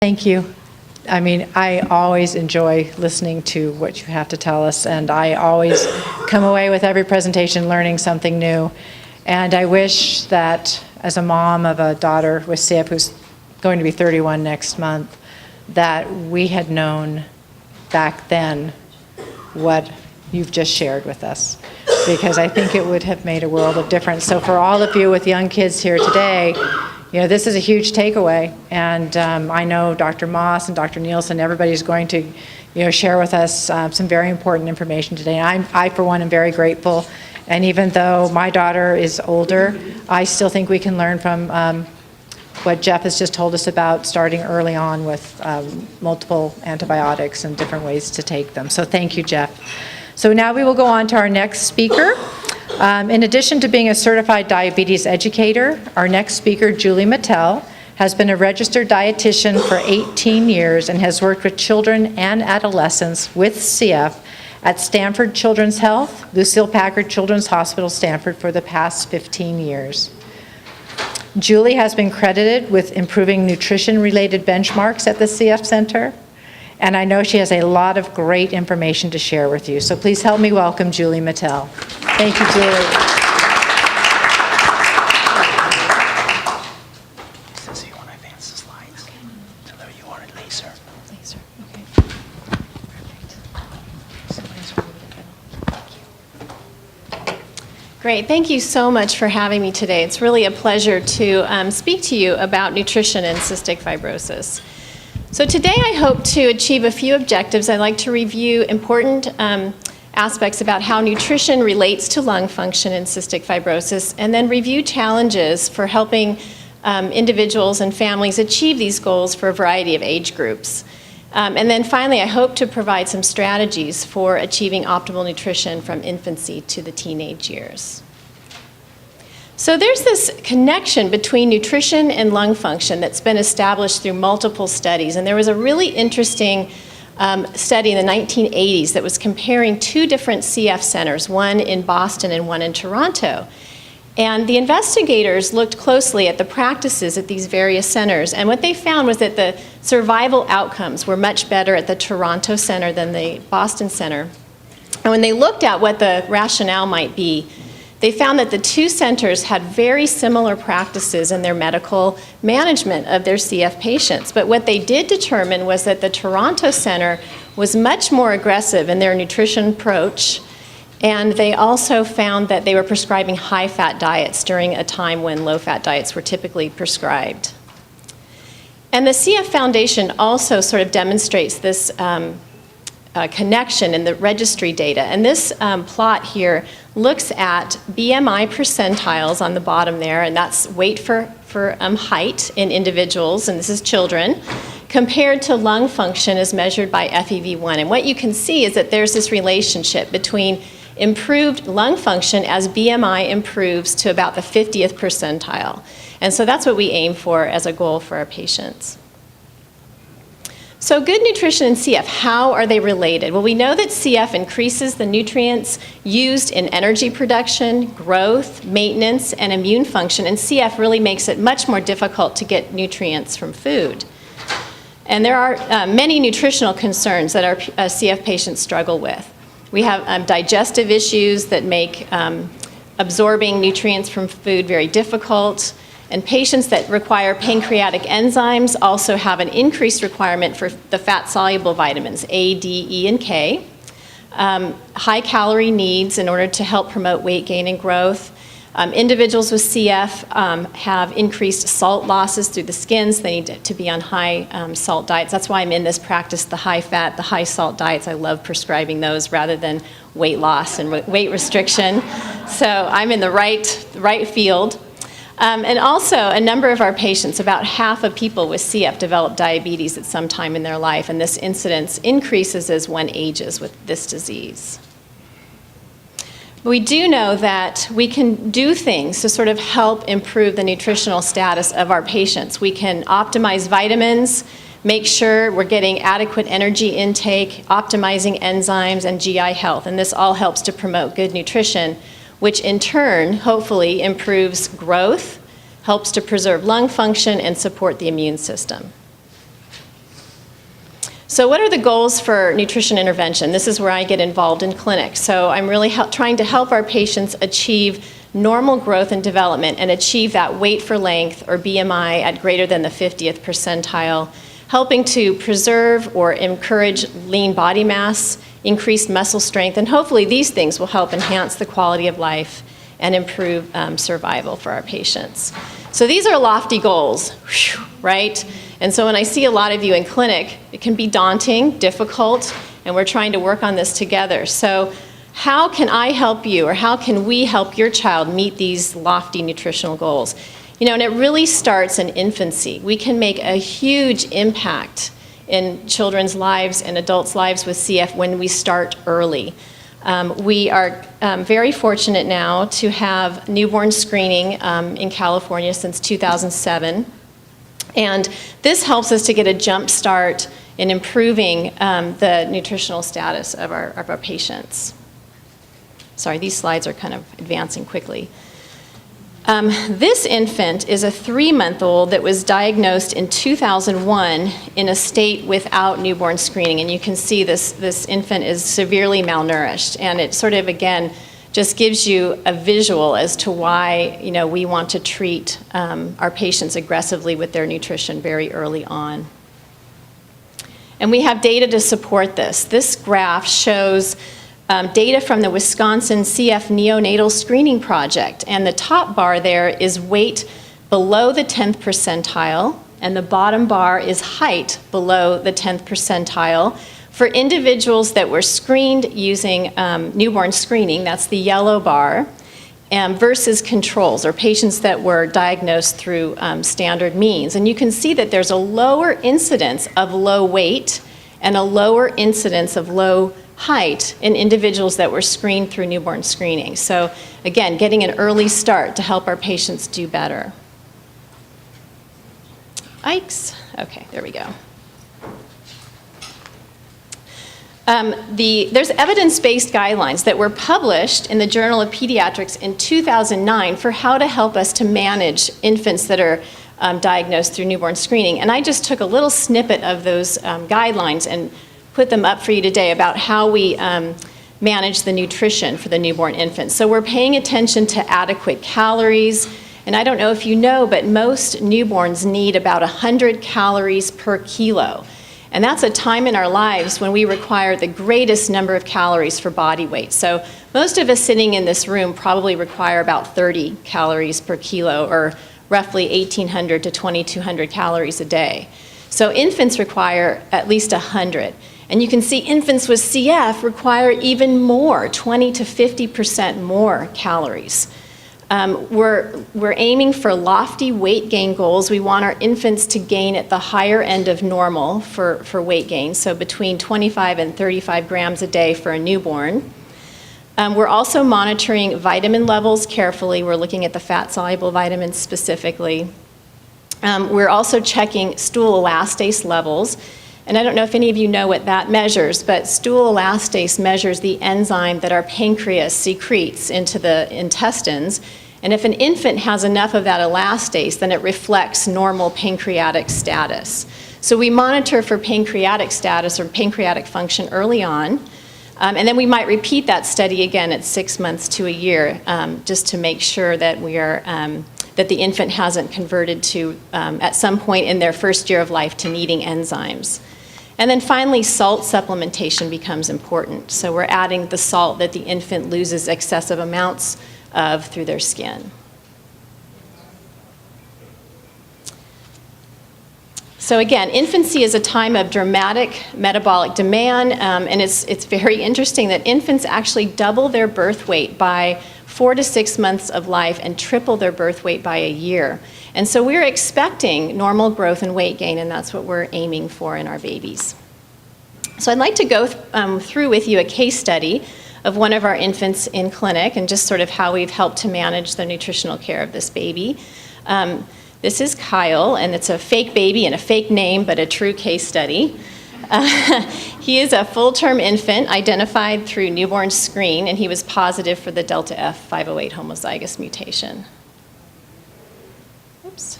Thank you. I mean, I always enjoy listening to what you have to tell us, and I always come away with every presentation learning something new. And I wish that as a mom of a daughter with CF who's going to be 31 next month, that we had known back then what you've just shared with us, because I think it would have made a world of difference. So for all of you with young kids here today, you know, this is a huge takeaway, and I know Dr. Moss and Dr. Nielsen, everybody's going to, you know, share with us some very important information today. And I, for one, am very grateful. And even though my daughter is older, I still think we can learn from what Jeff has just told us about starting early on with multiple antibiotics and different ways to take them. So thank you, Jeff. So now we will go on to our next speaker. In addition to being a certified diabetes educator, our next speaker, Julie Matel, has been a registered dietitian for 18 years and has worked with children and adolescents with CF at Stanford Children's Health, Lucille Packard Children's Hospital, Stanford, for the past 15 years. Julie has been credited with improving nutrition-related benchmarks at the CF Center, and I know she has a lot of great information to share with you. So please help me welcome Julie Matel. Thank you, Julie. So you want to advance the slides? So there you are, laser. Laser, okay. Perfect. Great, thank you so much for having me today. It's really a pleasure to speak to you about nutrition and cystic fibrosis. So today I hope to achieve a few objectives. I'd like to review important aspects about how nutrition relates to lung function in cystic fibrosis, and then review challenges for helping individuals and families achieve these goals for a variety of age groups. And then finally, I hope to provide some strategies for achieving optimal nutrition from infancy to the teenage years. So there's this connection between nutrition and lung function that's been established through multiple studies. And there was a really interesting study in the 1980s that was comparing two different CF centers, one in Boston and one in Toronto. And the investigators looked closely at the practices at these various centers, and what they found was that the survival outcomes were much better at the Toronto center than the Boston center. And when they looked at what the rationale might be, they found that the two centers had very similar practices in their medical management of their CF patients. But what they did determine was that the Toronto center was much more aggressive in their nutrition approach, and they also found that they were prescribing high-fat diets during a time when low-fat diets were typically prescribed. And the CF Foundation also sort of demonstrates this connection in the registry data. And this plot here looks at BMI percentiles on the bottom there, and that's weight for height in individuals, and this is children, compared to lung function as measured by FEV1. And what you can see is that there's this relationship between improved lung function as BMI improves to about the 50th percentile. And so that's what we aim for as a goal for our patients. So good nutrition and CF, how are they related? Well, we know that CF increases the nutrients used in energy production, growth, maintenance, and immune function, and CF really makes it much more difficult to get nutrients from food. And there are many nutritional concerns that our CF patients struggle with. We have digestive issues that make absorbing nutrients from food very difficult. And patients that require pancreatic enzymes also have an increased requirement for the fat-soluble vitamins, A, D, E, and K. High-calorie needs in order to help promote weight gain and growth. Individuals with CF have increased salt losses through the skins. They need to be on high salt diets. That's why I'm in this practice, the high-fat, the high-salt diets. I love prescribing those rather than weight loss and weight restriction. So I'm in the right field. And also, a number of our patients, about half of people with CF develop diabetes at some time in their life, and this incidence increases as one ages with this disease. We do know that we can do things to sort of help improve the nutritional status of our patients. We can optimize vitamins, make sure we're getting adequate energy intake, optimizing enzymes, and GI health, and this all helps to promote good nutrition, which in turn, hopefully, improves growth, helps to preserve lung function, and support the immune system. So what are the goals for nutrition intervention? This is where I get involved in clinic. So I'm really trying to help our patients achieve normal growth and development and achieve that weight for length, or BMI, at greater than the 50th percentile, helping to preserve or encourage lean body mass, increased muscle strength, and hopefully these things will help enhance the quality of life and improve survival for our patients. So these are lofty goals, right? And so when I see a lot of you in clinic, it can be daunting, difficult, and we're trying to work on this together. So how can I help you, or how can we help your child meet these lofty nutritional goals? You know, and it really starts in infancy. We can make a huge impact in children's lives and adults' lives with CF when we start early. We are very fortunate now to have newborn screening in California since 2007. And this helps us to get a jump start in improving the nutritional status of our patients. Sorry, these slides are kind of advancing quickly. This infant is a 3-month-old that was diagnosed in 2001 in a state without newborn screening. And you can see this infant is severely malnourished. And it sort of, again, just gives you a visual as to why, you know, we want to treat our patients aggressively with their nutrition very early on. And we have data to support this. This graph shows data from the Wisconsin CF Neonatal Screening Project. And the top bar there is weight below the 10th percentile, and the bottom bar is height below the 10th percentile for individuals that were screened using newborn screening, that's the yellow bar, versus controls, or patients that were diagnosed through standard means. And you can see that there's a lower incidence of low weight and a lower incidence of low height in individuals that were screened through newborn screening. So again, getting an early start to help our patients do better. Yikes. Okay, there we go. There's evidence-based guidelines that were published in the Journal of Pediatrics in 2009 for how to help us to manage infants that are diagnosed through newborn screening. And I just took a little snippet of those guidelines and put them up for you today about how we manage the nutrition for the newborn infant. So we're paying attention to adequate calories. And I don't know if you know, but most newborns need about 100 calories per kilo. And that's a time in our lives when we require the greatest number of calories for body weight. So most of us sitting in this room probably require about 30 calories per kilo, or roughly 1,800 to 2,200 calories a day. So infants require at least 100. And you can see infants with CF require even more, 20 to 50% more calories. We're aiming for lofty weight gain goals. We want our infants to gain at the higher end of normal for weight gain, so between 25 and 35 grams a day for a newborn. We're also monitoring vitamin levels carefully. We're looking at the fat-soluble vitamins specifically. We're also checking stool elastase levels. And I don't know if any of you know what that measures, but stool elastase measures the enzyme that our pancreas secretes into the intestines. And if an infant has enough of that elastase, then it reflects normal pancreatic status. So we monitor for pancreatic status or pancreatic function early on. And then we might repeat that study again at 6 months to a year, just to make sure that we are that the infant hasn't converted to, at some point in their first year of life, to needing enzymes. And then finally, salt supplementation becomes important. So we're adding the salt that the infant loses excessive amounts of through their skin. So again, infancy is a time of dramatic metabolic demand, and it's very interesting that infants actually double their birth weight by 4 to 6 months of life and triple their birth weight by a year. And so we're expecting normal growth and weight gain, and that's what we're aiming for in our babies. So I'd like to go through with you a case study of one of our infants in clinic and just sort of how we've helped to manage the nutritional care of this baby. This is Kyle, and it's a fake baby and a fake name, but a true case study. He is a full-term infant identified through newborn screen, and he was positive for the Delta F508 homozygous mutation. Oops.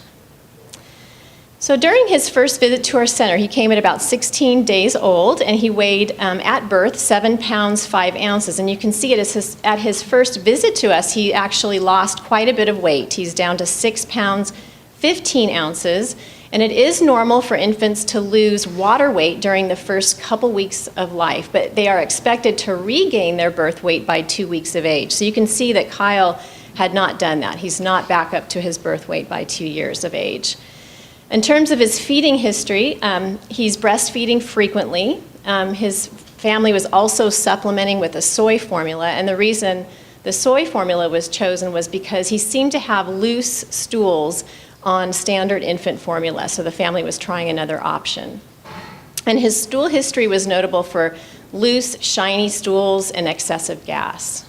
So during his first visit to our center, he came at about 16 days old, and he weighed at birth 7 pounds 5 ounces. And you can see at his first visit to us, he actually lost quite a bit of weight. He's down to 6 pounds 15 ounces, and it is normal for infants to lose water weight during the first couple weeks of life, but they are expected to regain their birth weight by 2 weeks of age. So you can see that Kyle had not done that. He's not back up to his birth weight by 2 years of age. In terms of his feeding history, he's breastfeeding frequently. His family was also supplementing with a soy formula, and the reason the soy formula was chosen was because he seemed to have loose stools on standard infant formula, so the family was trying another option. And his stool history was notable for loose, shiny stools and excessive gas.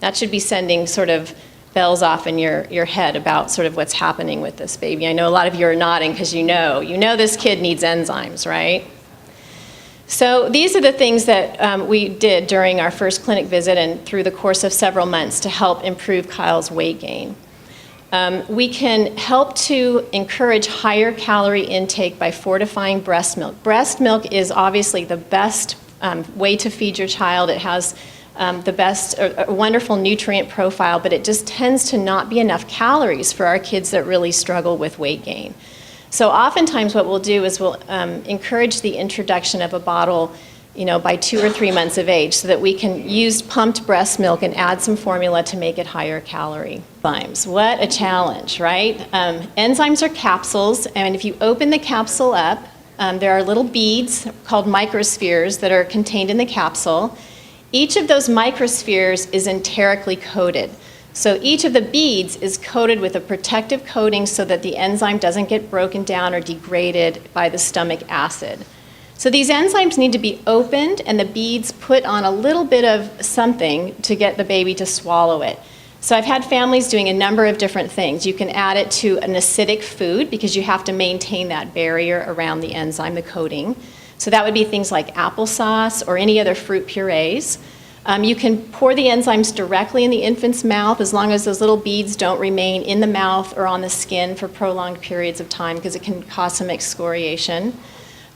That should be sending sort of bells off in your head about sort of what's happening with this baby. I know a lot of you are nodding because you know this kid needs enzymes, right? So these are the things that we did during our first clinic visit and through the course of several months to help improve Kyle's weight gain. We can help to encourage higher calorie intake by fortifying breast milk. Breast milk is obviously the best way to feed your child. It has the best, a wonderful nutrient profile, but it just tends to not be enough calories for our kids that really struggle with weight gain. So oftentimes what we'll do is we'll encourage the introduction of a bottle, by 2 or 3 months of age so that we can use pumped breast milk and add some formula to make it higher calorie. Enzymes, what a challenge, right? Enzymes are capsules, and if you open the capsule up, there are little beads called microspheres that are contained in the capsule. Each of those microspheres is enterically coated. So each of the beads is coated with a protective coating so that the enzyme doesn't get broken down or degraded by the stomach acid. So these enzymes need to be opened and the beads put on a little bit of something to get the baby to swallow it. So I've had families doing a number of different things. You can add it to an acidic food because you have to maintain that barrier around the enzyme, the coating. So that would be things like applesauce or any other fruit purees. You can pour the enzymes directly in the infant's mouth as long as those little beads don't remain in the mouth or on the skin for prolonged periods of time because it can cause some excoriation.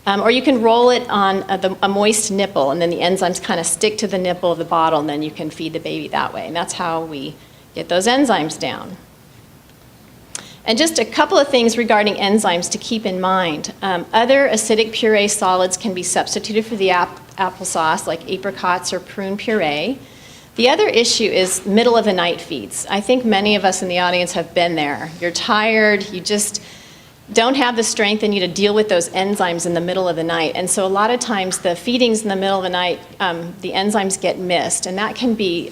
Or you can roll it on a moist nipple and then the enzymes kind of stick to the nipple of the bottle and then you can feed the baby that way. And that's how we get those enzymes down. And just a couple of things regarding enzymes to keep in mind. Other acidic puree solids can be substituted for the applesauce, like apricots or prune puree. The other issue is middle of the night feeds. I think many of us in the audience have been there. You're tired, you just don't have the strength in you to deal with those enzymes in the middle of the night. And so a lot of times the feedings in the middle of the night, the enzymes get missed, and that can be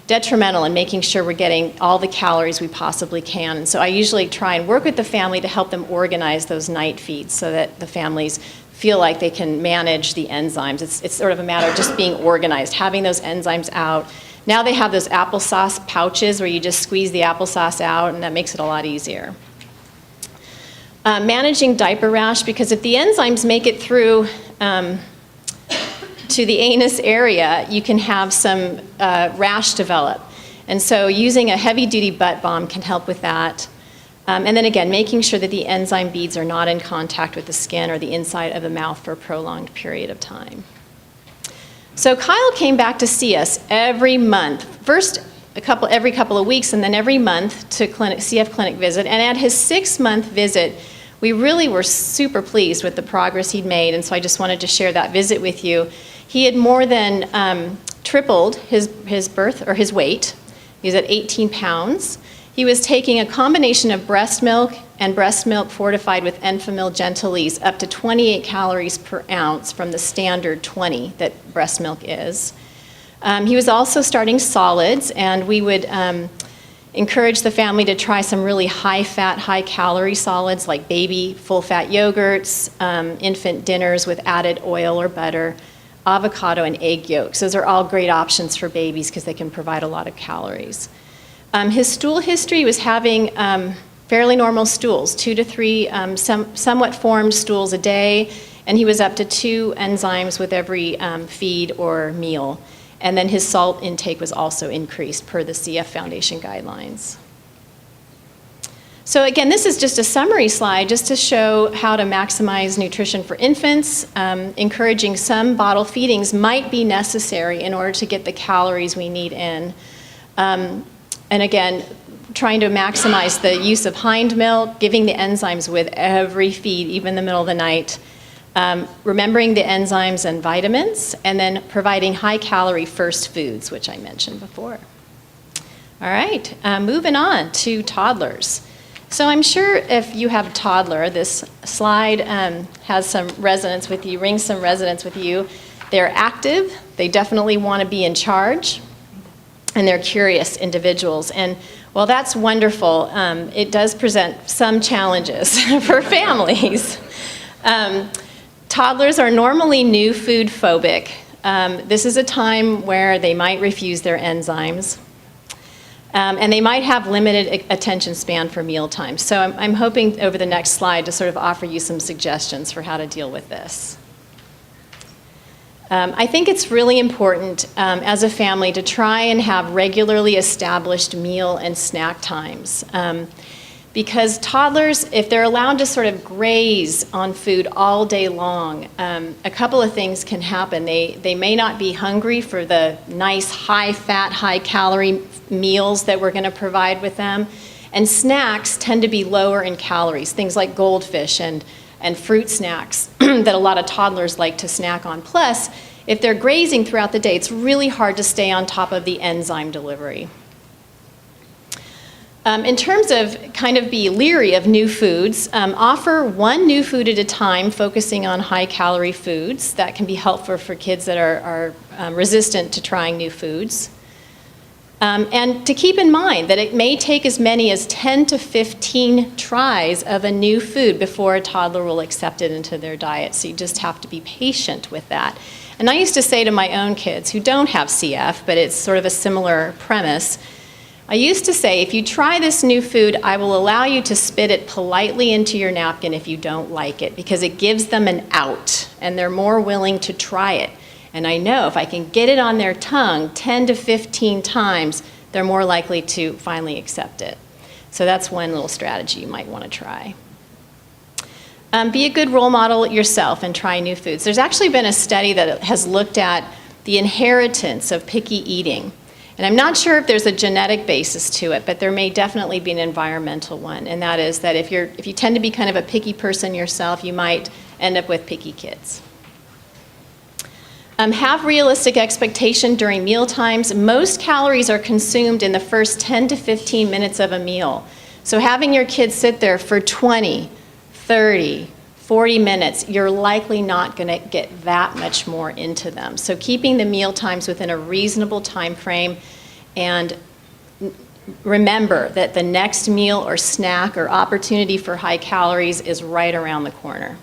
detrimental in making sure we're getting all the calories we possibly can. And so I usually try and work with the family to help them organize those night feeds so that the families feel like they can manage the enzymes. It's sort of a matter of just being organized, having those enzymes out. Now they have those applesauce pouches where you just squeeze the applesauce out, and that makes it a lot easier. Managing diaper rash, because if the enzymes make it through to the anus area, you can have some rash develop. And so using a heavy-duty butt balm can help with that. And then again, making sure that the enzyme beads are not in contact with the skin or the inside of the mouth for a prolonged period of time. So Kyle came back to see us every month. First, every couple of weeks, and then every month to CF clinic visit. And at his 6-month visit, we really were super pleased with the progress he'd made, and so I just wanted to share that visit with you. He had more than tripled his weight. He was at 18 pounds. He was taking a combination of breast milk and breast milk fortified with Enfamil Gentilise up to 28 calories per ounce from the standard 20 that breast milk is. He was also starting solids, and we would encourage the family to try some really high-fat, high-calorie solids like baby full-fat yogurts, infant dinners with added oil or butter, avocado and egg yolks. Those are all great options for babies because they can provide a lot of calories. His stool history was having fairly normal stools, 2 to 3 somewhat formed stools a day, and he was up to 2 enzymes with every feed or meal. And then his salt intake was also increased per the CF Foundation guidelines. So again, this is just a summary slide just to show how to maximize nutrition for infants. Encouraging some bottle feedings might be necessary in order to get the calories we need in. And again, trying to maximize the use of hind milk, giving the enzymes with every feed, even in the middle of the night. Remembering the enzymes and vitamins, and then providing high-calorie first foods, which I mentioned before. All right, moving on to toddlers. So I'm sure if you have a toddler, this slide has some resonance with you, rings some resonance with you. They're active, they definitely want to be in charge, and they're curious individuals. And while that's wonderful, it does present some challenges for families. Toddlers are normally new food phobic. This is a time where they might refuse their enzymes. And they might have limited attention span for mealtime. So I'm hoping over the next slide to sort of offer you some suggestions for how to deal with this. I think it's really important as a family to try and have regularly established meal and snack times. Because toddlers, if they're allowed to sort of graze on food all day long, a couple of things can happen. They may not be hungry for the nice high-fat, high-calorie meals that we're going to provide with them. And snacks tend to be lower in calories, things like goldfish and fruit snacks that a lot of toddlers like to snack on. Plus, if they're grazing throughout the day, it's really hard to stay on top of the enzyme delivery. In terms of kind of be leery of new foods, offer one new food at a time, focusing on high-calorie foods. That can be helpful for kids that are resistant to trying new foods. And to keep in mind that it may take as many as 10 to 15 tries of a new food before a toddler will accept it into their diet. So you just have to be patient with that. And I used to say to my own kids who don't have CF, but it's sort of a similar premise, I used to say, if you try this new food, I will allow you to spit it politely into your napkin if you don't like it, because it gives them an out, and they're more willing to try it. And I know if I can get it on their tongue 10 to 15 times, they're more likely to finally accept it. So that's one little strategy you might want to try. Be a good role model yourself and try new foods. There's actually been a study that has looked at the inheritance of picky eating. And I'm not sure if there's a genetic basis to it, but there may definitely be an environmental one. And that is that if you tend to be kind of a picky person yourself, you might end up with picky kids. Have realistic expectation during meal times. Most calories are consumed in the first 10 to 15 minutes of a meal. So having your kids sit there for 20, 30, 40 minutes, you're likely not going to get that much more into them. So keeping the meal times within a reasonable time frame, and remember that the next meal or snack or opportunity for high calories is right around the corner.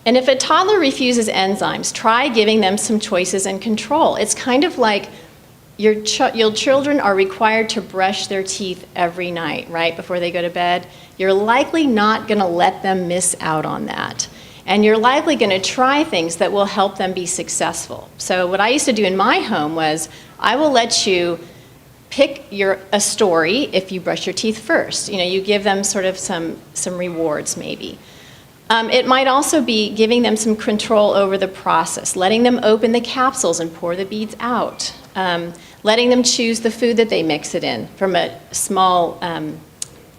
And if a toddler refuses enzymes, try giving them some choices and control. It's kind of like your children are required to brush their teeth every night, right, before they go to bed. You're likely not going to let them miss out on that. And you're likely going to try things that will help them be successful. So what I used to do in my home was I will let you pick a story if you brush your teeth first. You know, you give them sort of some rewards maybe. It might also be giving them some control over the process, letting them open the capsules and pour the beads out, letting them choose the food that they mix it in from a small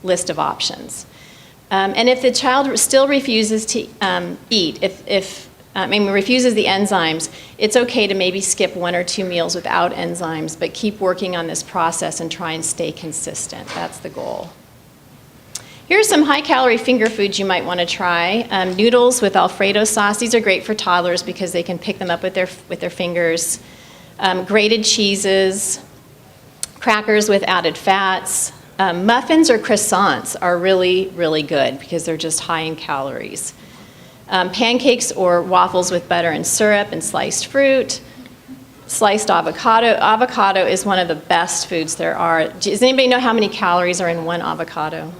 list of options. And if the child still refuses to eat, refuses the enzymes, it's okay to maybe skip 1 or 2 meals without enzymes, but keep working on this process and try and stay consistent. That's the goal. Here's some high-calorie finger foods you might want to try. Noodles with Alfredo sauce. These are great for toddlers because they can pick them up with their fingers. Grated cheeses, crackers with added fats. Muffins or croissants are really, really good because they're just high in calories. Pancakes or waffles with butter and syrup and sliced fruit. Sliced avocado. Avocado is one of the best foods there are. Does anybody know how many calories are in one avocado?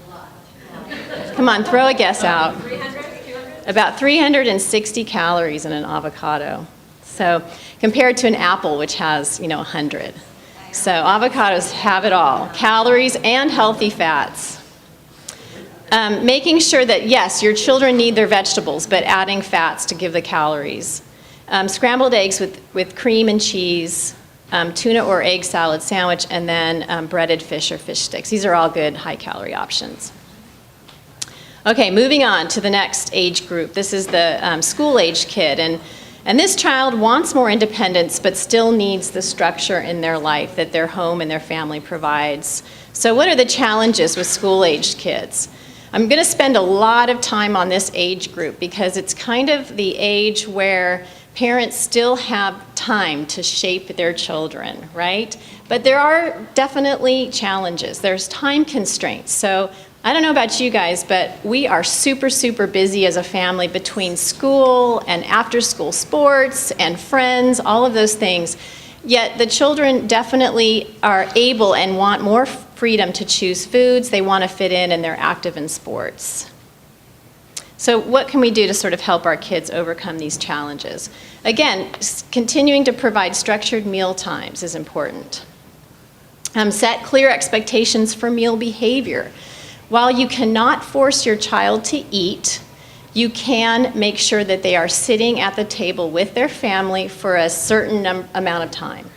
Come on, throw a guess out. 300? About 360 calories in an avocado. So compared to an apple, which has, 100. So avocados have it all, calories and healthy fats. Making sure that, yes, your children need their vegetables, but adding fats to give the calories. Scrambled eggs with cream and cheese, tuna or egg salad sandwich, and then breaded fish or fish sticks. These are all good high-calorie options. Okay, moving on to the next age group. This is the school-age kid, and this child wants more independence, but still needs the structure in their life that their home and their family provides. So what are the challenges with school-aged kids? I'm going to spend a lot of time on this age group because it's kind of the age where parents still have time to shape their children, right? But there are definitely challenges. There's time constraints. So I don't know about you guys, but we are super, super busy as a family between school and after-school sports and friends, all of those things. Yet the children definitely are able and want more freedom to choose foods. They want to fit in and they're active in sports. So what can we do to sort of help our kids overcome these challenges? Again, continuing to provide structured meal times is important. Set clear expectations for meal behavior. While you cannot force your child to eat, you can make sure that they are sitting at the table with their family for a certain amount of time.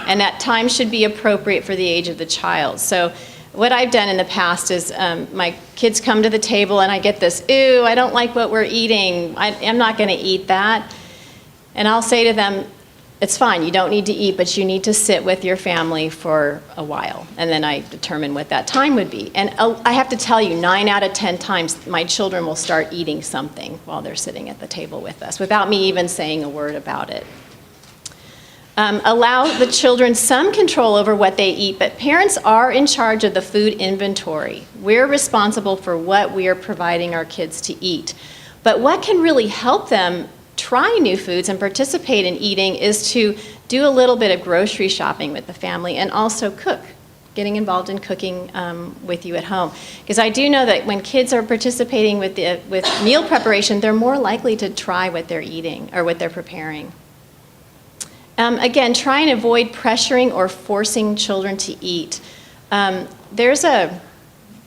And that time should be appropriate for the age of the child. So what I've done in the past is my kids come to the table and I get this, "Ooh, I don't like what we're eating. I'm not going to eat that." And I'll say to them, "It's fine, you don't need to eat, but you need to sit with your family for a while." And then I determine what that time would be. And I have to tell you, 9 out of 10 times, my children will start eating something while they're sitting at the table with us, without me even saying a word about it. Allow the children some control over what they eat, but parents are in charge of the food inventory. We're responsible for what we are providing our kids to eat. But what can really help them try new foods and participate in eating is to do a little bit of grocery shopping with the family and also cook, getting involved in cooking with you at home. Because I do know that when kids are participating with meal preparation, they're more likely to try what they're eating or what they're preparing. Again, try and avoid pressuring or forcing children to eat. There's a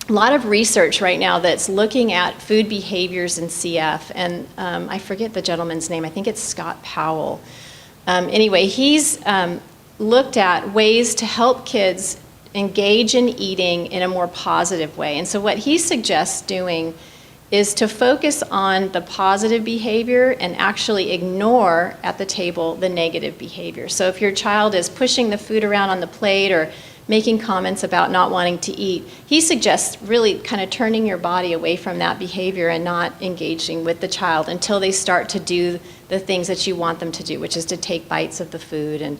lot of research right now that's looking at food behaviors in CF, and I forget the gentleman's name. I think it's Scott Powell. Anyway, he's looked at ways to help kids engage in eating in a more positive way. And so what he suggests doing is to focus on the positive behavior and actually ignore at the table the negative behavior. So if your child is pushing the food around on the plate or making comments about not wanting to eat, he suggests really kind of turning your body away from that behavior and not engaging with the child until they start to do the things that you want them to do, which is to take bites of the food and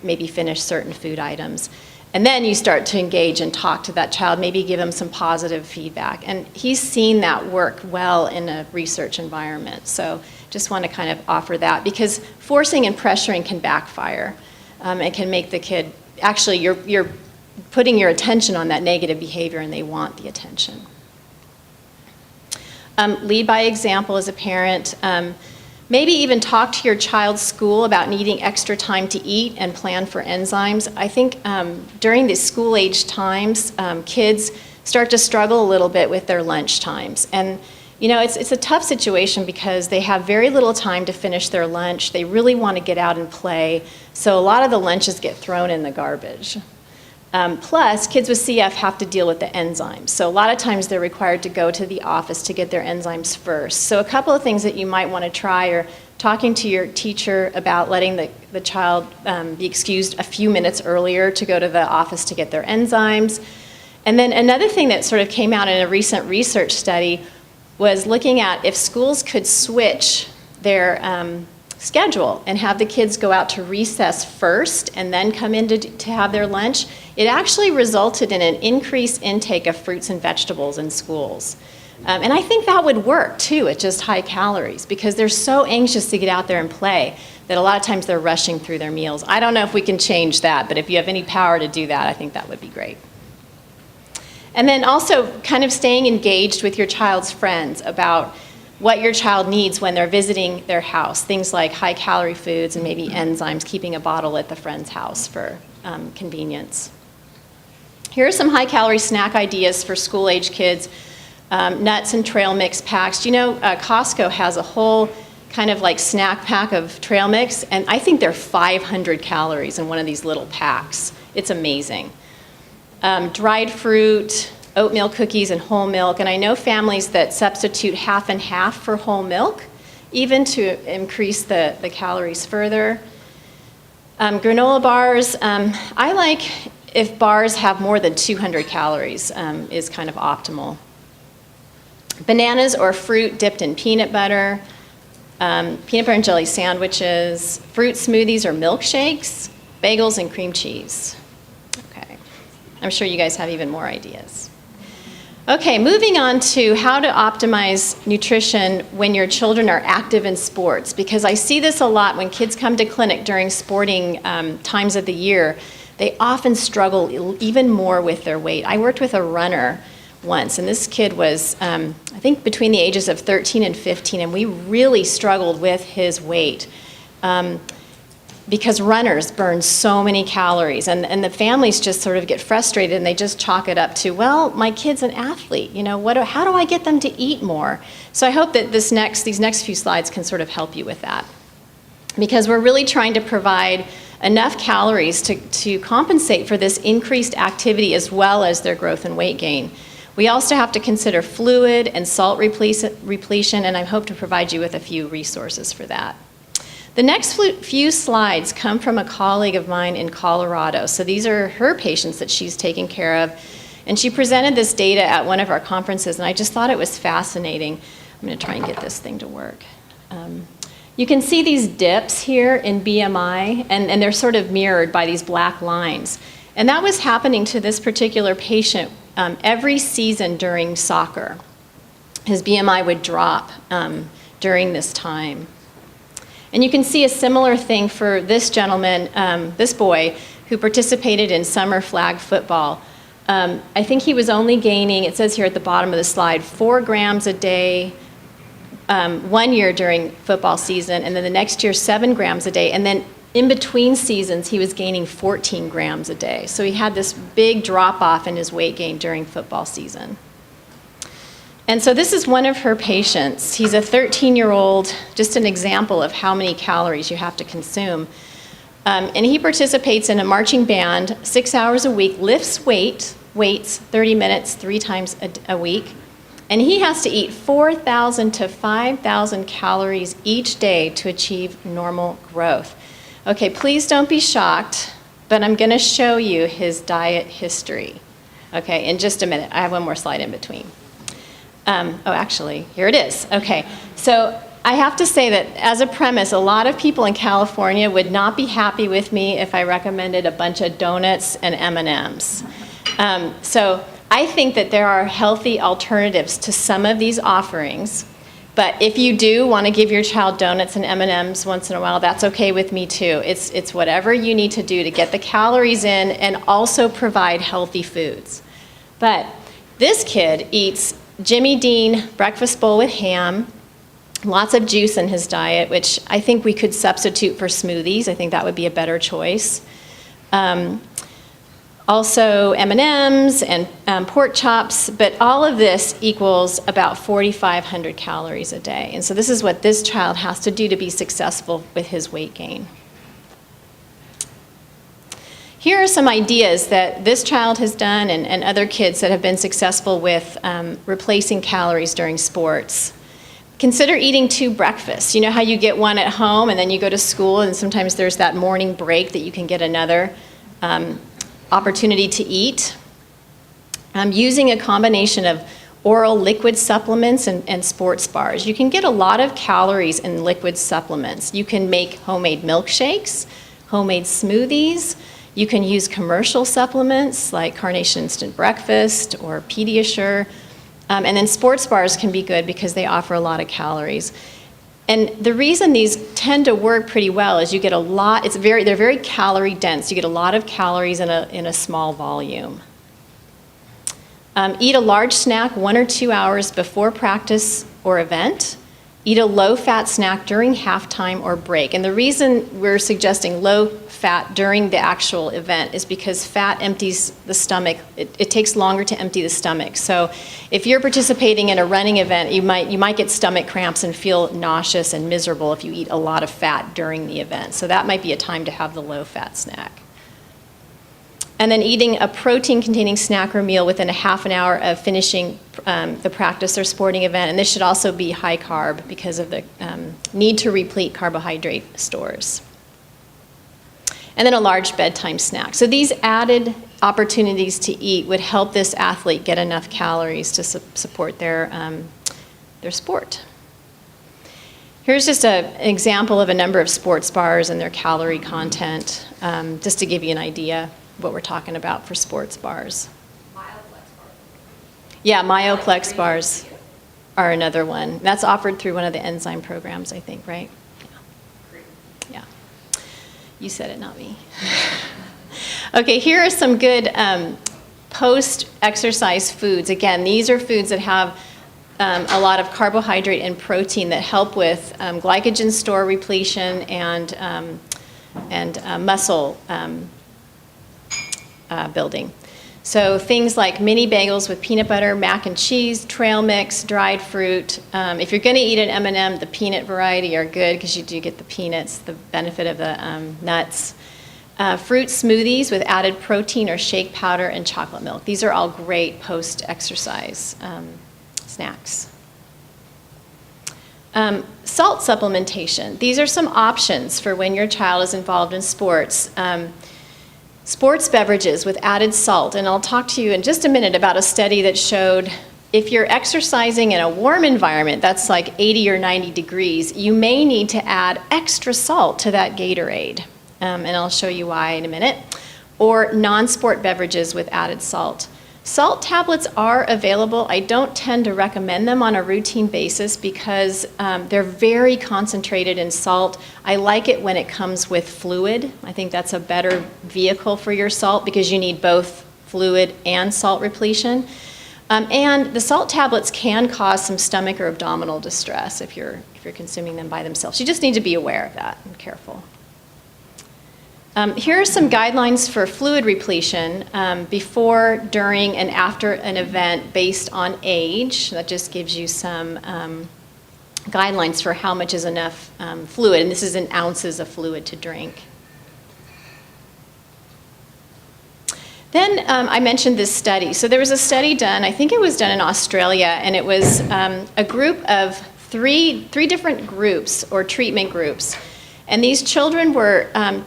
maybe finish certain food items. And then you start to engage and talk to that child, maybe give them some positive feedback. And he's seen that work well in a research environment. So just want to kind of offer that, because forcing and pressuring can backfire. It can make the kid, actually you're putting your attention on that negative behavior and they want the attention. Lead by example as a parent. Maybe even talk to your child's school about needing extra time to eat and plan for enzymes. I think during these school-age times, kids start to struggle a little bit with their lunch times. And you know, it's a tough situation because they have very little time to finish their lunch. They really want to get out and play. So a lot of the lunches get thrown in the garbage. Plus, kids with CF have to deal with the enzymes. So a lot of times they're required to go to the office to get their enzymes first. So a couple of things that you might want to try are talking to your teacher about letting the child be excused a few minutes earlier to go to the office to get their enzymes. And then another thing that sort of came out in a recent research study was looking at if schools could switch their schedule and have the kids go out to recess first and then come in to have their lunch. It actually resulted in an increased intake of fruits and vegetables in schools. And I think that would work too at just high calories, because they're so anxious to get out there and play that a lot of times they're rushing through their meals. I don't know if we can change that, but if you have any power to do that, I think that would be great. And then also kind of staying engaged with your child's friends about what your child needs when they're visiting their house. Things like high-calorie foods and maybe enzymes, keeping a bottle at the friend's house for convenience. Here are some high-calorie snack ideas for school-age kids. Nuts and trail mix packs. Do you know Costco has a whole kind of like snack pack of trail mix, and I think they're 500 calories in one of these little packs. It's amazing. Dried fruit, oatmeal cookies, and whole milk. And I know families that substitute half and half for whole milk, even to increase the calories further. Granola bars. I like if bars have more than 200 calories is kind of optimal. Bananas or fruit dipped in peanut butter. Peanut butter and jelly sandwiches. Fruit smoothies or milkshakes. Bagels and cream cheese. Okay. I'm sure you guys have even more ideas. Okay, moving on to how to optimize nutrition when your children are active in sports, because I see this a lot when kids come to clinic during sporting times of the year. They often struggle even more with their weight. I worked with a runner once, and this kid was, I think, between the ages of 13 and 15, and we really struggled with his weight. Because runners burn so many calories, and the families just sort of get frustrated, and they just chalk it up to, well, my kid's an athlete, you know, how do I get them to eat more? So I hope that these next few slides can sort of help you with that, because we're really trying to provide enough calories to compensate for this increased activity as well as their growth and weight gain. We also have to consider fluid and salt repletion, and I hope to provide you with a few resources for that. The next few slides come from a colleague of mine in Colorado. So these are her patients that she's taking care of. And she presented this data at one of our conferences, and I just thought it was fascinating. I'm going to try and get this thing to work. You can see these dips here in BMI, and they're sort of mirrored by these black lines. And that was happening to this particular patient every season during soccer. His BMI would drop during this time. And you can see a similar thing for this gentleman, this boy, who participated in summer flag football. I think he was only gaining, it says here at the bottom of the slide, 4 grams a day 1 year during football season, and then the next year 7 grams a day. And then in between seasons, he was gaining 14 grams a day. So he had this big drop off in his weight gain during football season. And so this is one of her patients. He's a 13-year-old, just an example of how many calories you have to consume. And he participates in a marching band 6 hours a week, lifts weights 30 minutes 3 times a week. And he has to eat 4,000 to 5,000 calories each day to achieve normal growth. Okay, please don't be shocked, but I'm going to show you his diet history. Okay, in just a minute. I have one more slide in between. Actually, here it is. Okay, so I have to say that as a premise, a lot of people in California would not be happy with me if I recommended a bunch of donuts and M&Ms. So I think that there are healthy alternatives to some of these offerings, but if you do want to give your child donuts and M&Ms once in a while, that's okay with me too. It's whatever you need to do to get the calories in and also provide healthy foods. But this kid eats Jimmy Dean breakfast bowl with ham, lots of juice in his diet, which I think we could substitute for smoothies. I think that would be a better choice. Also M&Ms and pork chops, but all of this equals about 4,500 calories a day. And so this is what this child has to do to be successful with his weight gain. Here are some ideas that this child has done and other kids that have been successful with replacing calories during sports. Consider eating 2 breakfasts. You know how you get one at home and then you go to school, and sometimes there's that morning break that you can get another opportunity to eat. Using a combination of oral liquid supplements and sports bars. You can get a lot of calories in liquid supplements. You can make homemade milkshakes, homemade smoothies. You can use commercial supplements like Carnation Instant Breakfast or Pediasure. And then sports bars can be good because they offer a lot of calories. And the reason these tend to work pretty well is you get a lot, they're very calorie dense. You get a lot of calories in a small volume. Eat a large snack 1 or 2 hours before practice or event. Eat a low-fat snack during halftime or break. And the reason we're suggesting low-fat during the actual event is because fat empties the stomach. It takes longer to empty the stomach. So if you're participating in a running event, you might get stomach cramps and feel nauseous and miserable if you eat a lot of fat during the event. So that might be a time to have the low-fat snack. And then eating a protein-containing snack or meal within a half an hour of finishing the practice or sporting event. And this should also be high carb because of the need to replete carbohydrate stores. And then a large bedtime snack. So these added opportunities to eat would help this athlete get enough calories to support their sport. Here's just an example of a number of sports bars and their calorie content, just to give you an idea what we're talking about for sports bars. Yeah, Myoplex bars are another one. That's offered through one of the enzyme programs, I think, right? Yeah. You said it, not me. Okay, here are some good post-exercise foods. Again, these are foods that have a lot of carbohydrate and protein that help with glycogen store repletion and muscle building. So things like mini bagels with peanut butter, mac and cheese, trail mix, dried fruit. If you're going to eat an M&M, the peanut variety are good because you do get the peanuts, the benefit of the nuts. Fruit smoothies with added protein or shake powder and chocolate milk. These are all great post-exercise snacks. Salt supplementation. These are some options for when your child is involved in sports. Sports beverages with added salt, and I'll talk to you in just a minute about a study that showed if you're exercising in a warm environment, that's like 80 or 90 degrees, you may need to add extra salt to that Gatorade, and I'll show you why in a minute, or non-sport beverages with added salt. Salt tablets are available. I don't tend to recommend them on a routine basis because they're very concentrated in salt. I like it when it comes with fluid. I think that's a better vehicle for your salt because you need both fluid and salt repletion. And the salt tablets can cause some stomach or abdominal distress if you're consuming them by themselves. You just need to be aware of that and careful. Here are some guidelines for fluid repletion before, during, and after an event based on age. That just gives you some guidelines for how much is enough fluid, and this is in ounces of fluid to drink. Then I mentioned this study. So there was a study done, I think it was done in Australia, and it was a group of three different groups or treatment groups. And these children were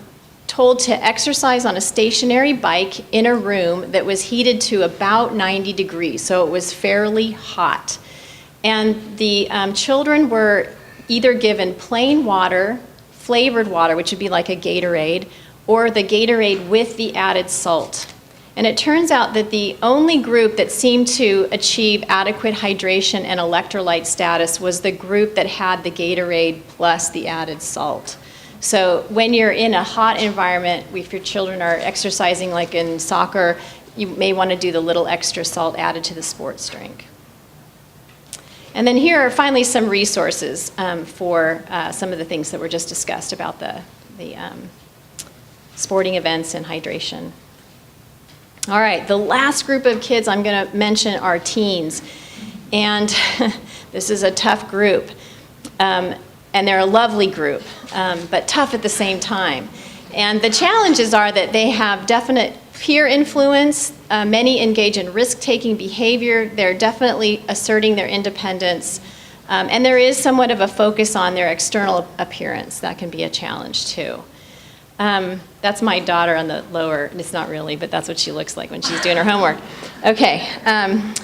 told to exercise on a stationary bike in a room that was heated to about 90 degrees, so it was fairly hot. And the children were either given plain water, flavored water, which would be like a Gatorade, or the Gatorade with the added salt. And it turns out that the only group that seemed to achieve adequate hydration and electrolyte status was the group that had the Gatorade plus the added salt. So when you're in a hot environment, if your children are exercising like in soccer, you may want to do the little extra salt added to the sports drink. And then here are finally some resources for some of the things that were just discussed about the sporting events and hydration. All right, the last group of kids I'm going to mention are teens. And this is a tough group. And they're a lovely group, but tough at the same time. And the challenges are that they have definite peer influence. Many engage in risk-taking behavior. They're definitely asserting their independence. And there is somewhat of a focus on their external appearance. That can be a challenge, too. That's my daughter on the lower. It's not really, but that's what she looks like when she's doing her homework. Okay,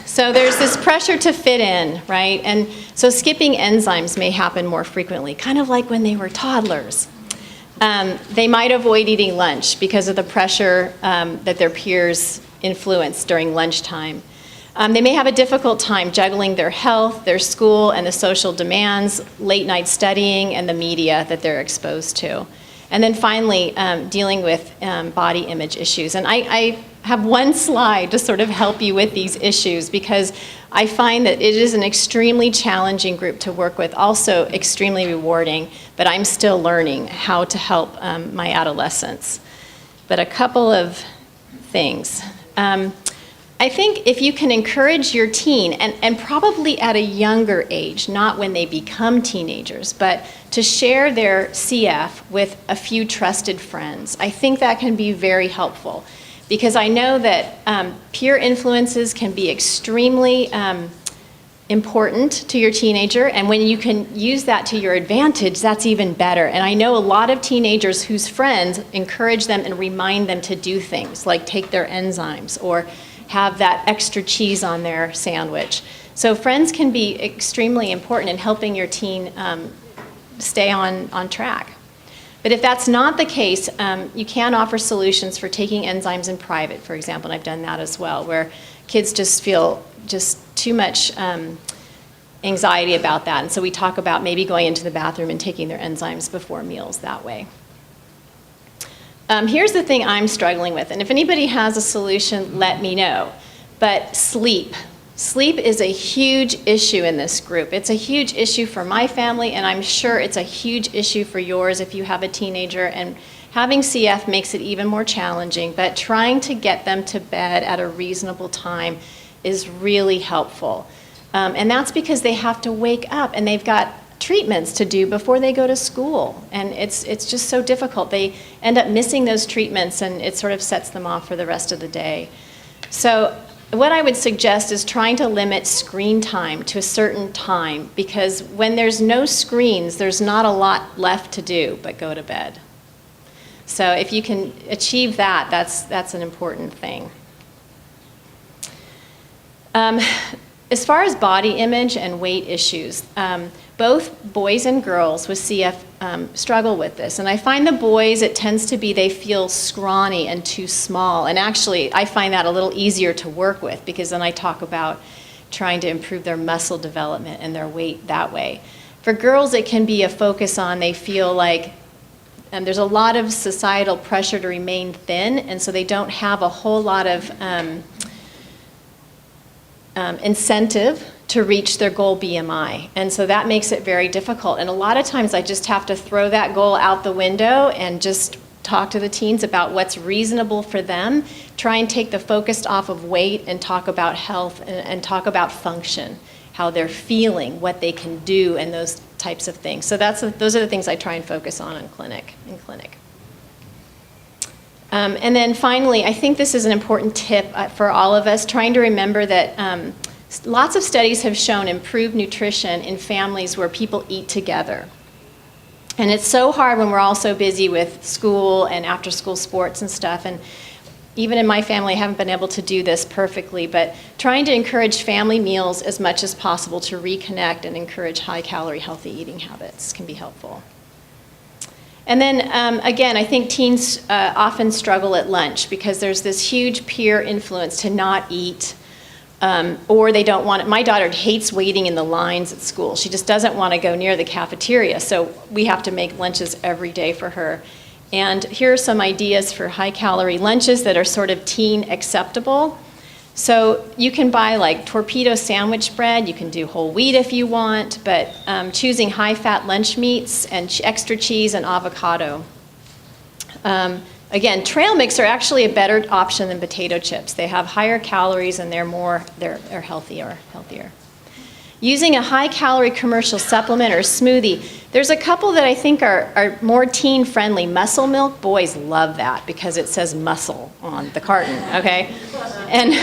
so there's this pressure to fit in, right? And so skipping enzymes may happen more frequently, kind of like when they were toddlers. They might avoid eating lunch because of the pressure that their peers influence during lunchtime. They may have a difficult time juggling their health, their school, and the social demands, late night studying, and the media that they're exposed to. And then finally, dealing with body image issues. And I have one slide to sort of help you with these issues because I find that it is an extremely challenging group to work with, also extremely rewarding, but I'm still learning how to help my adolescents. But a couple of things. I think if you can encourage your teen, and probably at a younger age, not when they become teenagers, but to share their CF with a few trusted friends, I think that can be very helpful. Because I know that peer influences can be extremely important to your teenager, and when you can use that to your advantage, that's even better. And I know a lot of teenagers whose friends encourage them and remind them to do things, like take their enzymes or have that extra cheese on their sandwich. So friends can be extremely important in helping your teen stay on track. But if that's not the case, you can offer solutions for taking enzymes in private, for example, and I've done that as well, where kids just feel just too much anxiety about that. And so we talk about maybe going into the bathroom and taking their enzymes before meals that way. Here's the thing I'm struggling with, and if anybody has a solution, let me know. But sleep. Sleep is a huge issue in this group. It's a huge issue for my family, and I'm sure it's a huge issue for yours if you have a teenager. And having CF makes it even more challenging, but trying to get them to bed at a reasonable time is really helpful. And that's because they have to wake up, and they've got treatments to do before they go to school. And it's just so difficult. They end up missing those treatments, and it sort of sets them off for the rest of the day. So what I would suggest is trying to limit screen time to a certain time, because when there's no screens, there's not a lot left to do but go to bed. So if you can achieve that, that's an important thing. As far as body image and weight issues, both boys and girls with CF struggle with this. And I find the boys, it tends to be they feel scrawny and too small. And actually, I find that a little easier to work with, because then I talk about trying to improve their muscle development and their weight that way. For girls, it can be a focus on they feel like there's a lot of societal pressure to remain thin, and so they don't have a whole lot of incentive to reach their goal BMI. And so that makes it very difficult. And a lot of times I just have to throw that goal out the window and just talk to the teens about what's reasonable for them, try and take the focus off of weight and talk about health and talk about function, how they're feeling, what they can do, and those types of things. So those are the things I try and focus on in clinic. And then finally, I think this is an important tip for all of us, trying to remember that lots of studies have shown improved nutrition in families where people eat together. And it's so hard when we're all so busy with school and after-school sports and stuff. And even in my family, I haven't been able to do this perfectly, but trying to encourage family meals as much as possible to reconnect and encourage high-calorie, healthy eating habits can be helpful. And then, again, I think teens often struggle at lunch because there's this huge peer influence to not eat, or they don't want it. My daughter hates waiting in the lines at school. She just doesn't want to go near the cafeteria, so we have to make lunches every day for her. And here are some ideas for high-calorie lunches that are sort of teen acceptable. So you can buy like torpedo sandwich bread. You can do whole wheat if you want, but choosing high-fat lunch meats and extra cheese and avocado. Again, trail mix are actually a better option than potato chips. They have higher calories and they're healthier. Using a high-calorie commercial supplement or smoothie, there's a couple that I think are more teen-friendly. Muscle milk, boys love that because it says muscle on the carton, okay? And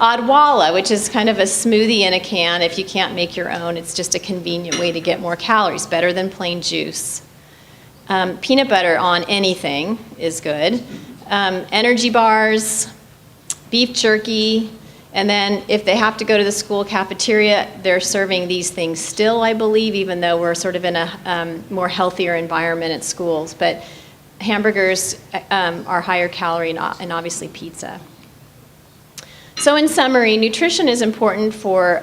Odwalla, which is kind of a smoothie in a can. If you can't make your own, it's just a convenient way to get more calories, better than plain juice. Peanut butter on anything is good. Energy bars, beef jerky, and then if they have to go to the school cafeteria, they're serving these things still, I believe, even though we're sort of in a more healthier environment at schools. But hamburgers are higher calorie and obviously pizza. So in summary, nutrition is important for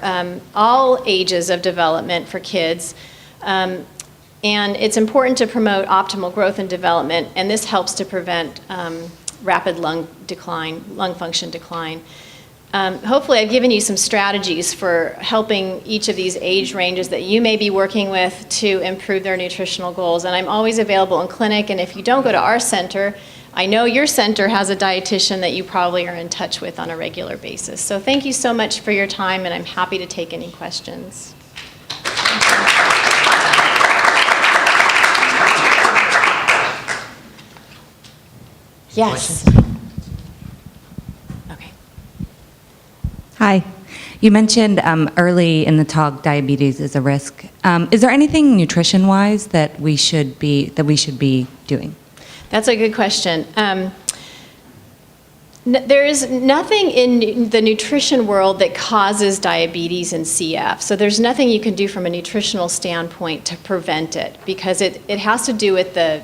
all ages of development for kids. And it's important to promote optimal growth and development, and this helps to prevent rapid lung function decline. hopefully I've given you some strategies for helping each of these age ranges that you may be working with to improve their nutritional goals. And I'm always available in clinic, and if you don't go to our center, I know your center has a dietitian that you probably are in touch with on a regular basis. So thank you so much for your time, and I'm happy to take any questions. Yes. Okay. Hi. You mentioned early in the talk diabetes is a risk. Is there anything nutrition-wise that we should be doing? That's a good question. There is nothing in the nutrition world that causes diabetes and CF. So there's nothing you can do from a nutritional standpoint to prevent it, because it has to do with the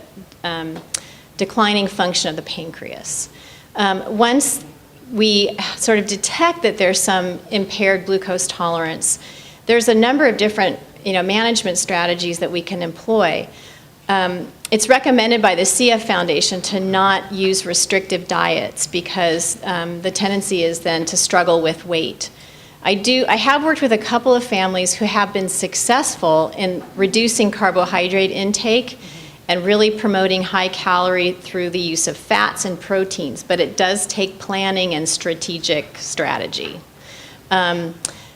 declining function of the pancreas. Once we sort of detect that there's some impaired glucose tolerance, there's a number of different management strategies that we can employ. It's recommended by the CF Foundation to not use restrictive diets, because the tendency is then to struggle with weight. I have worked with a couple of families who have been successful in reducing carbohydrate intake and really promoting high calorie through the use of fats and proteins, but it does take planning and strategic strategy.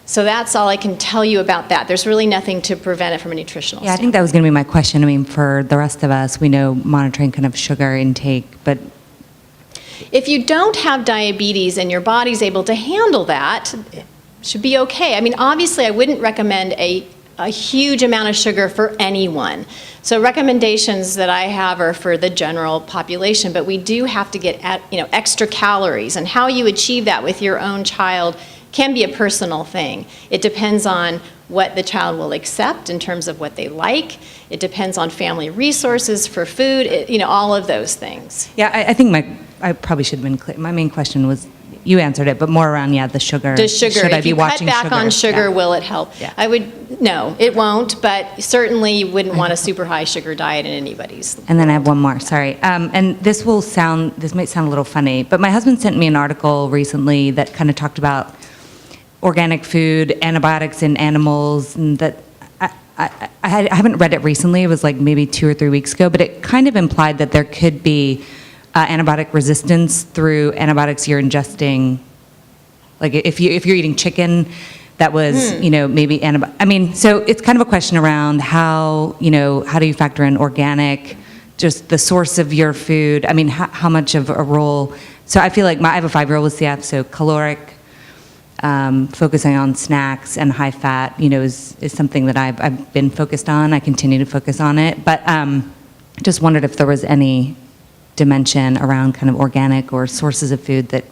So that's all I can tell you about that. There's really nothing to prevent it from a nutritional standpoint. I think that was going to be my question. I mean, for the rest of us, we know monitoring kind of sugar intake, but if you don't have diabetes and your body's able to handle that, it should be okay. I mean, obviously, I wouldn't recommend a huge amount of sugar for anyone. So recommendations that I have are for the general population, but we do have to get at, extra calories, and how you achieve that with your own child can be a personal thing. It depends on what the child will accept in terms of what they like. It depends on family resources for food, all of those things. yeah, I think I probably should have been clear. My main question was, you answered it, but more around, the sugar. The sugar, Should I if be you cut watching back sugar? on sugar, Yeah. will it help? Yeah. No, it won't, but certainly you wouldn't want a super high sugar diet in anybody's. And then I have one more, sorry. And this might sound a little funny, but my husband sent me an article recently that kind of talked about organic food, antibiotics in animals, and that I haven't read it recently. It was like maybe 2 or 3 weeks ago, but it kind of implied that there could be antibiotic resistance through antibiotics you're ingesting. Like if you're eating chicken, that was maybe I mean, so it's kind of a question around how do you factor in organic, just the source of your food. I mean, how much of a role? So I feel like I have a 5-year-old with CF, so caloric. Focusing on snacks and high fat, is something that I've been focused on. I continue to focus on it, but just wondered if there was any dimension around kind of organic or sources of food that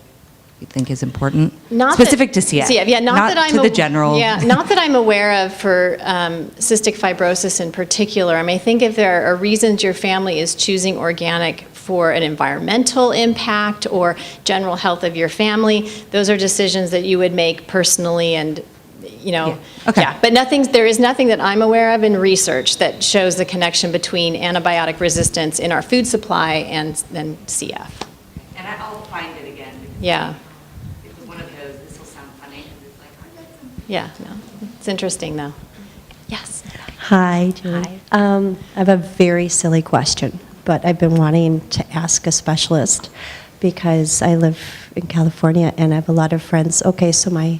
you think is important, specific to CF. Yeah, not that to the general. Yeah, not that I'm aware of for cystic fibrosis in particular. I mean, I think if there are reasons your family is choosing organic for an environmental impact or general health of your family, those are decisions that you would make personally, and Okay. yeah. But there is nothing that I'm aware of in research that shows the connection between antibiotic resistance in our food supply and CF. And I'll find it again. Yeah. It was one of those. This will sound funny. It's like, Yeah, no, it's interesting though. Yes. Hi, Julie. Hi. I have a very silly question, but I've been wanting to ask a specialist because I live in California and I have a lot of friends. Okay, so my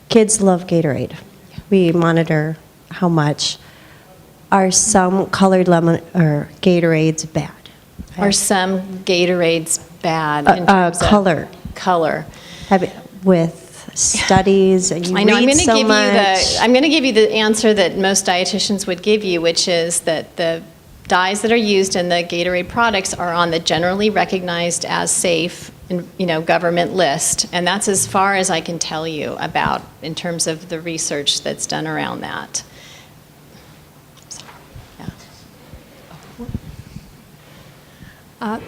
kids love Gatorade. We monitor how much. Are some colored lemon or Gatorades bad? Are some Gatorades bad in terms of color. color? With studies, and you I know. read so much. I'm going to give you the answer that most dietitians would give you, which is that the dyes that are used in the Gatorade products are on the generally recognized as safe, government list, and that's as far as I can tell you about in terms of the research that's done around that. So, yeah.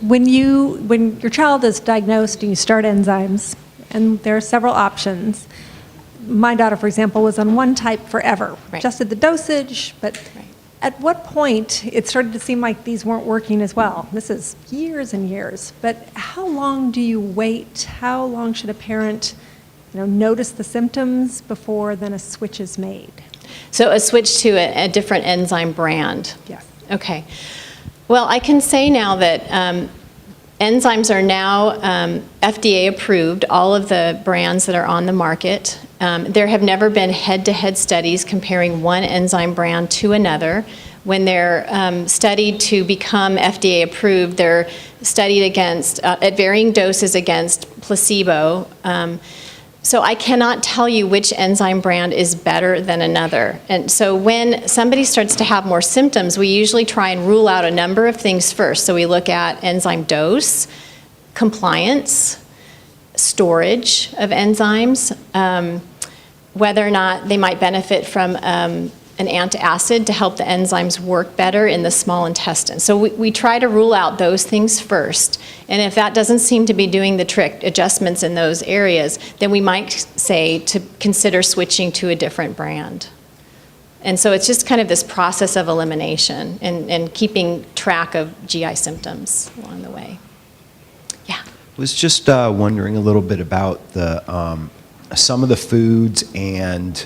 When your child is diagnosed and you start enzymes, and there are several options. My daughter, for example, was on one type forever. Right. Adjusted the dosage, but Right. at what point it started to seem like these weren't working as well? This is years and years, but how long do you wait? How long should a parent notice the symptoms before then a switch is made? So a switch to a different enzyme brand. Yes. Okay. Well, I can say now that enzymes are now FDA approved, all of the brands that are on the market. There have never been head-to-head studies comparing one enzyme brand to another. When they're studied to become FDA approved, they're studied against, at varying doses against placebo. So I cannot tell you which enzyme brand is better than another. And so when somebody starts to have more symptoms, we usually try and rule out a number of things first. So we look at enzyme dose, compliance, storage of enzymes, whether or not they might benefit from an antacid to help the enzymes work better in the small intestine. So we try to rule out those things first. And if that doesn't seem to be doing the trick, adjustments in those areas, then we might say to consider switching to a different brand. And so it's just kind of this process of elimination and keeping track of GI symptoms along the way. Yeah. I was just wondering a little bit about the some of the foods, and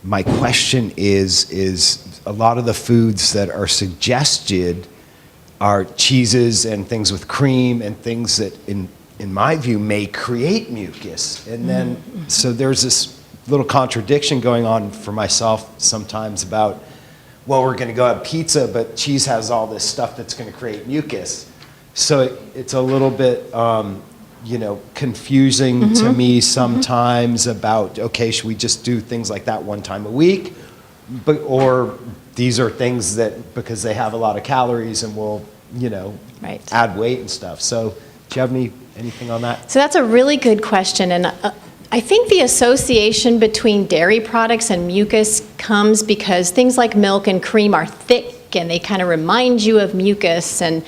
my question is a lot of the foods that are suggested are cheeses and things with cream and things that in my view may create mucus. And then so there's this little contradiction going on for myself sometimes about, well, we're going to go have pizza, but cheese has all this stuff that's going to create mucus. So it's a little bit confusing to me sometimes about, okay, should we just do things like that one time a week? Or these are things that, because they have a lot of calories and will, Right. add weight and stuff. So do you have anything on that? So that's a really good question. And I think the association between dairy products and mucus comes because things like milk and cream are thick and they kind of remind you of mucus. And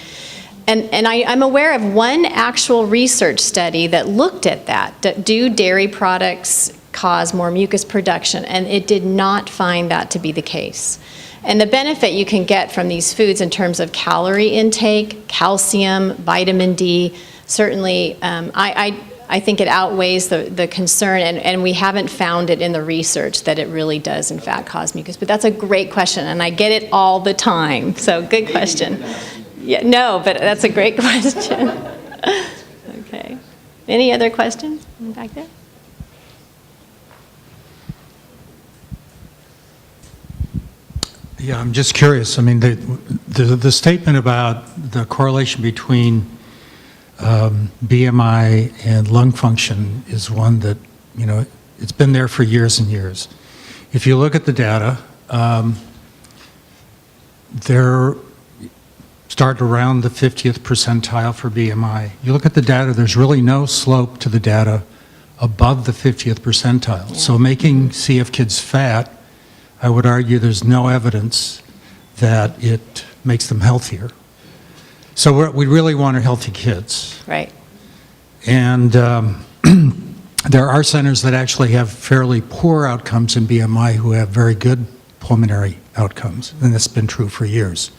I'm aware of one actual research study that looked at that. Do dairy products cause more mucus production? And it did not find that to be the case. And the benefit you can get from these foods in terms of calorie intake, calcium, vitamin D, certainly I think it outweighs the concern, and we haven't found it in the research that it really does in fact cause mucus. But that's a great question, and I get it all the time. So good question. Yeah, no, but that's a great question. Okay. Any other questions back there? Yeah, I'm just curious. I mean, the statement about the correlation between BMI and lung function is one that, it's been there for years and years. If you look at the data, they're start around the 50th percentile for BMI. You look at the data, there's really no slope to the data above the 50th percentile. Yeah. So making CF kids fat, I would argue there's no evidence that it makes them healthier. So we really want are healthy kids. Right. And there are centers that actually have fairly poor outcomes in BMI who have very good pulmonary outcomes, and that's been true for years.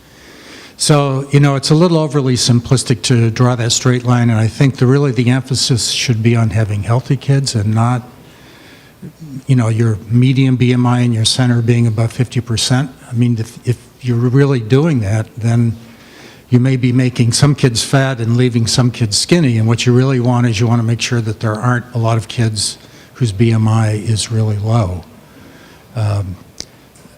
So, it's a little overly simplistic to draw that straight line, and I think the emphasis should be on having healthy kids and not your median BMI in your center being above 50%. I mean, if you're really doing that, then you may be making some kids fat and leaving some kids skinny, and what you really want is you want to make sure that there aren't a lot of kids whose BMI is really low.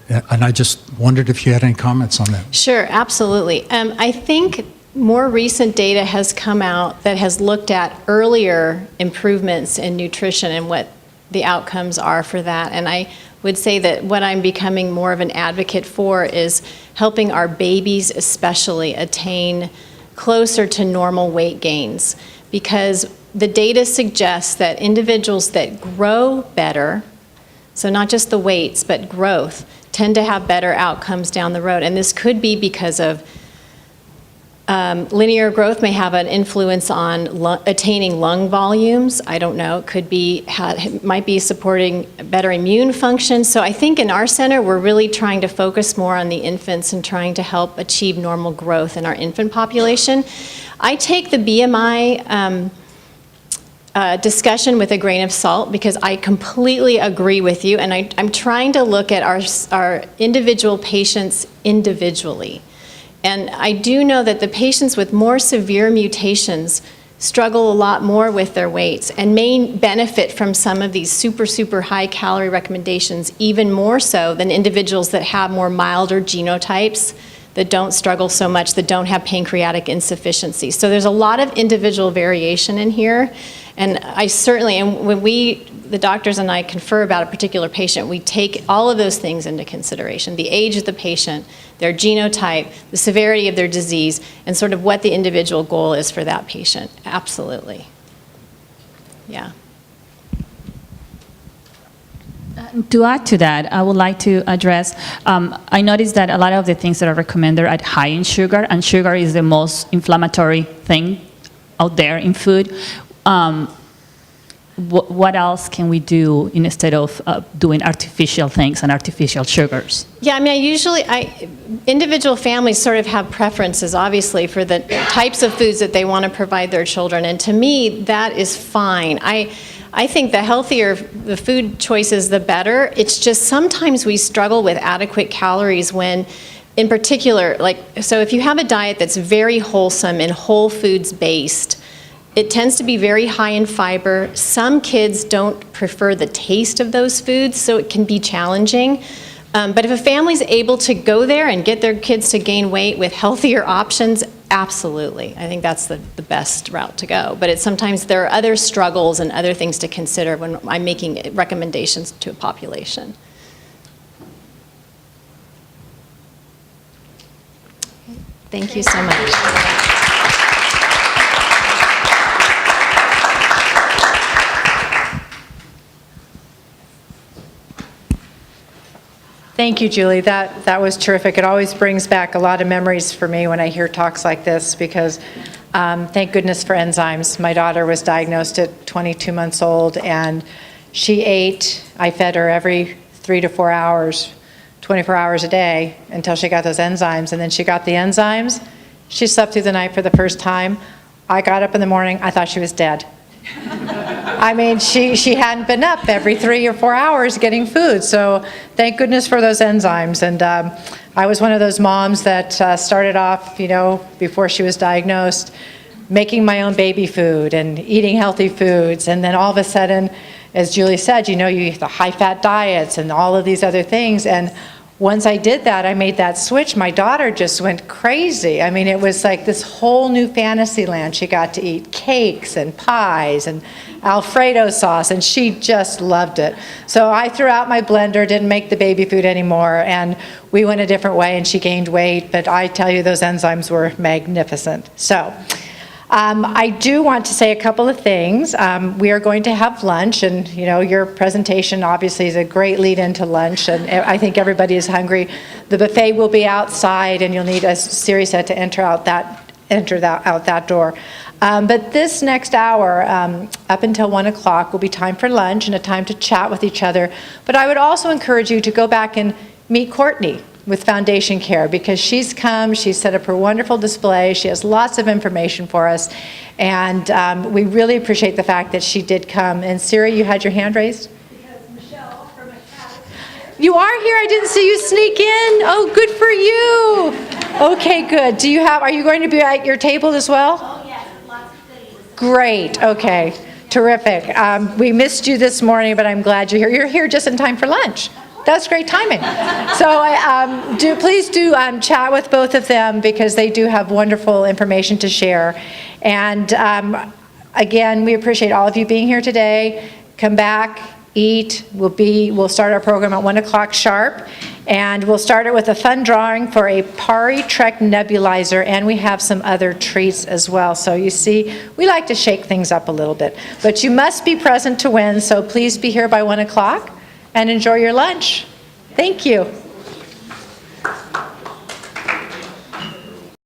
And I just wondered if you had any comments on that. Sure, absolutely. I think more recent data has come out that has looked at earlier improvements in nutrition and what the outcomes are for that. And I would say that what I'm becoming more of an advocate for is helping our babies especially attain closer to normal weight gains, because the data suggests that individuals that grow better, so not just the weights, but growth, tend to have better outcomes down the road. And this could be because of linear growth may have an influence on attaining lung volumes. I don't know. It could be, might be supporting better immune function. So I think in our center, we're really trying to focus more on the infants and trying to help achieve normal growth in our infant population. I take the BMI discussion with a grain of salt, because I completely agree with you, and I'm trying to look at our individual patients individually. And I do know that the patients with more severe mutations struggle a lot more with their weights and may benefit from some of these super, super high calorie recommendations even more so than individuals that have more milder genotypes that don't struggle so much, that don't have pancreatic insufficiency. So there's a lot of individual variation in here. And I certainly, and when the doctors and I confer about a particular patient, we take all of those things into consideration: the age of the patient, their genotype, the severity of their disease, and sort of what the individual goal is for that patient. Absolutely. Yeah. To add to that, I would like to address, I noticed that a lot of the things that are recommended are high in sugar, and sugar is the most inflammatory thing out there in food. What else can we do instead of doing artificial things and artificial sugars? Yeah, I mean, individual families sort of have preferences, obviously, for the types of foods that they want to provide their children, and to me, that is fine. I think the healthier the food choices, the better. It's just sometimes we struggle with adequate calories when, in particular, so if you have a diet that's very wholesome and whole foods based, it tends to be very high in fiber. Some kids don't prefer the taste of those foods, so it can be challenging. But if a family's able to go there and get their kids to gain weight with healthier options, absolutely. I think that's the best route to go. But sometimes there are other struggles and other things to consider when I'm making recommendations to a population. Thank you so much. Thank you, Julie. That was terrific. It always brings back a lot of memories for me when I hear talks like this, because thank goodness for enzymes. My daughter was diagnosed at 22 months old, and I fed her every 3 to 4 hours, 24 hours a day until she got those enzymes. And then she got the enzymes. She slept through the night for the first time. I got up in the morning, I thought she was dead. I mean, she hadn't been up every 3 or 4 hours getting food, so thank goodness for those enzymes. And I was one of those moms that started off, before she was diagnosed, making my own baby food and eating healthy foods, and then all of a sudden, as Julie said, you eat the high-fat diets and all of these other things, and once I did that, I made that switch, my daughter just went crazy. I mean, it was like this whole new fantasy land. She got to eat cakes and pies and Alfredo sauce, and she just loved it. So I threw out my blender, didn't make the baby food anymore, and we went a different way, and she gained weight. But I tell you, those enzymes were magnificent. So I do want to say a couple of things. We are going to have lunch, and your presentation obviously is a great lead into lunch, and I think everybody is hungry. The buffet will be outside, and you'll need, as Siri said, to enter out that door. But this next hour, up until 1 o'clock, will be time for lunch and a time to chat with each other. But I would also encourage you to go back and meet Courtney with Foundation Care, because she's set up her wonderful display, she has lots of information for us, and we really appreciate the fact that she did come. And Siri, you had your hand raised? Because Michelle from Matel is here. You are here? I didn't see you sneak in. Oh, good for you. Okay, good. Are you going to be at your table as well? Oh yes, lots of goodies. Great, okay, terrific. We missed you this morning, but I'm glad you're here. You're here just in time for lunch. That's great timing. So please do chat with both of them, because they do have wonderful information to share. And again, we appreciate all of you being here today. Come back, eat. We'll start our program at 1 o'clock sharp. And we'll start it with a fun drawing for a Pari-Trek nebulizer, and we have some other treats as well. So you see, we like to shake things up a little bit. But you must be present to win, so please be here by 1 o'clock. And enjoy your lunch. Thank you.